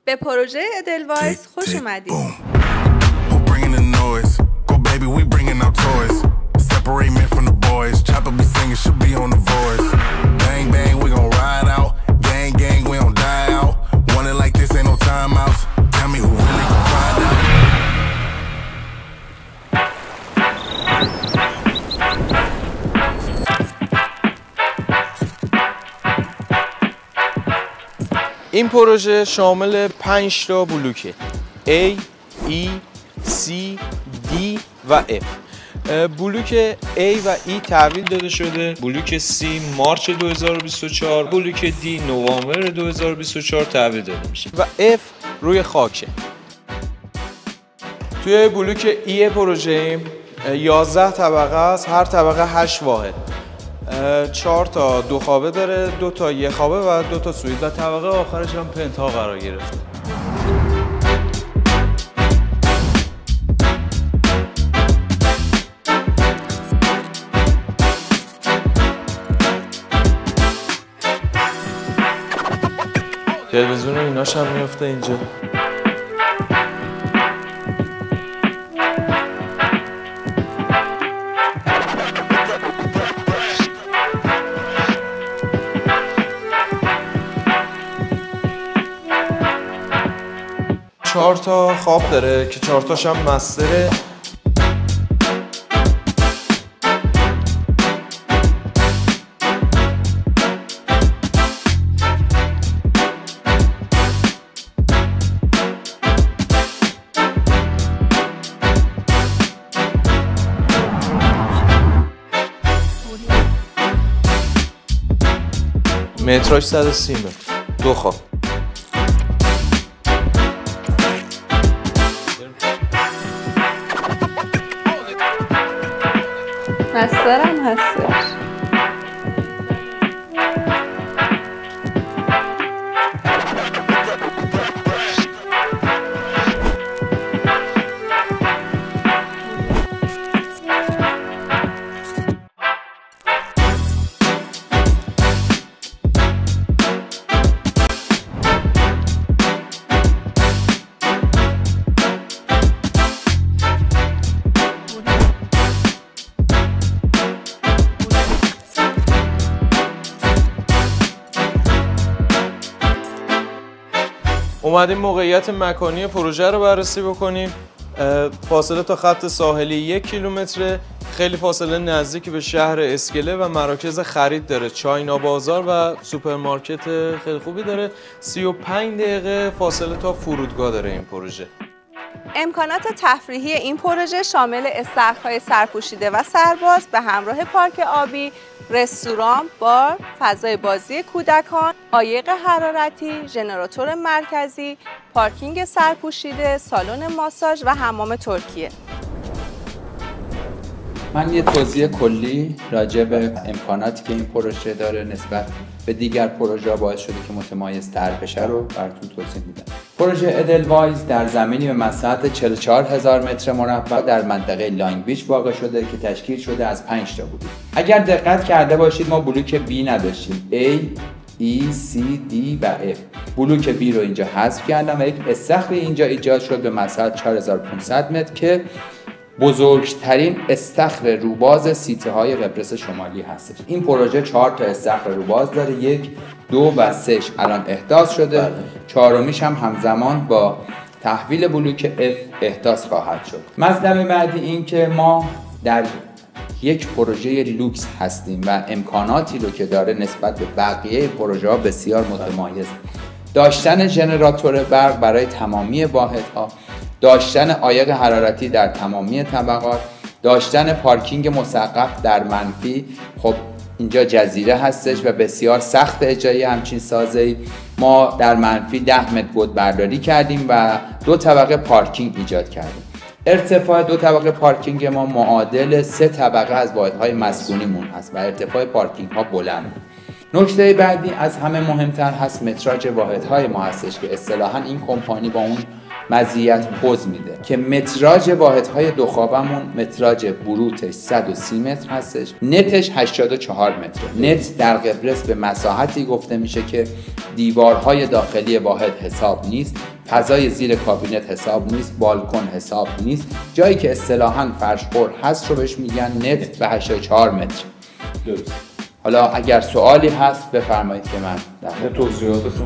به پروژه ادلوایز خوش اومدید. این پروژه شامل 5 تا بلوکه A, E, C, D و F. بلوک A و E تحویل داده شده، بلوک C مارچ 2024، بلوک D نوامبر 2024 تحویل داده میشه و F روی خاکه. توی بلوک E پروژه 11 طبقه است، هر طبقه 8 واحد. 4 تا 2 خوابه داره، 2 تا 1 خوابه و 2 تا سویت و طبقه آخرش هم پنتها قرار گرفته. تلویزیون ایناش هم میفته اینجا. چهار تا خواب داره که 4 تاش هم مستره. متراژ 130 متر، 2 خواب. مسترم هستش. اومدیم موقعیت مکانی پروژه رو بررسی بکنیم. فاصله تا خط ساحلی 1 کیلومتره، خیلی فاصله نزدیک به شهر اسکله و مراکز خرید داره. چاینا بازار و سوپرمارکت خیلی خوبی داره. 35 دقیقه فاصله تا فرودگاه داره این پروژه. امکانات تفریحی این پروژه شامل استخرهای سرپوشیده و سرباز به همراه پارک آبی، رستوران، بار، فضای بازی کودکان، عایق حرارتی، ژنراتور مرکزی، پارکینگ سرپوشیده، سالن ماساژ و حمام ترکیه. من یه توضیح کلی راجع به امکاناتی که این پروژه داره نسبت به دیگر پروژه‌ها باعث شده که متمایزتر بشه رو براتون توضیح میدم. پروژه ادلوایز در زمینی به مساحت 44,000 متر مربع در منطقه لانگ بیچ واقع شده که تشکیل شده از 5 تا بلوک. اگر دقت کرده باشید ما بلوک B نداشتیم. A, E, C, D و F. بلوک B رو اینجا حذف کردم و یک استخر اینجا ایجاد شد به مساحت 4500 متر که بزرگترین استخر روباز سیته های قبرس شمالی هستش. این پروژه 4 تا استخر روباز داره، 1، 2 و 3 الان احداث شده. چهارمیش هم همزمان با تحویل بلوک F احداث خواهد شد. مطلب بعدی این که ما در یک پروژه لوکس هستیم و امکاناتی رو که داره نسبت به بقیه پروژه ها بسیار متمایز. داشتن ژنراتور برق برای تمامی واحدها، داشتن عایق حرارتی در تمامی طبقات، داشتن پارکینگ مسقف در منفی. خب اینجا جزیره هستش و بسیار سخت اجرای همچین سازه‌ای. ما در منفی 10 متر بود برداری کردیم و 2 طبقه پارکینگ ایجاد کردیم. ارتفاع 2 طبقه پارکینگ ما معادل 3 طبقه از واحدهای مسکونیمون هست و ارتفاع پارکینگ ها بلند. نکته بعدی از همه مهمتر هست متراژ واحدهای ما هستش که اصطلاحاً این کمپانی با اون مزیت پوز میده که متراژ واحدهای 2 خوابمون متراژ بروتش 130 متر هستش، نتش 84 متر. نت در قبرس به مساحتی گفته میشه که دیوارهای داخلی واحد حساب نیست، فضای زیر کابینت حساب نیست، بالکن حساب نیست. جایی که اصطلاحاً فرش‌خور هست رو بهش میگن نت به 84 متر. درست. حالا اگر سوالی هست بفرمایید که من توضیحاتتون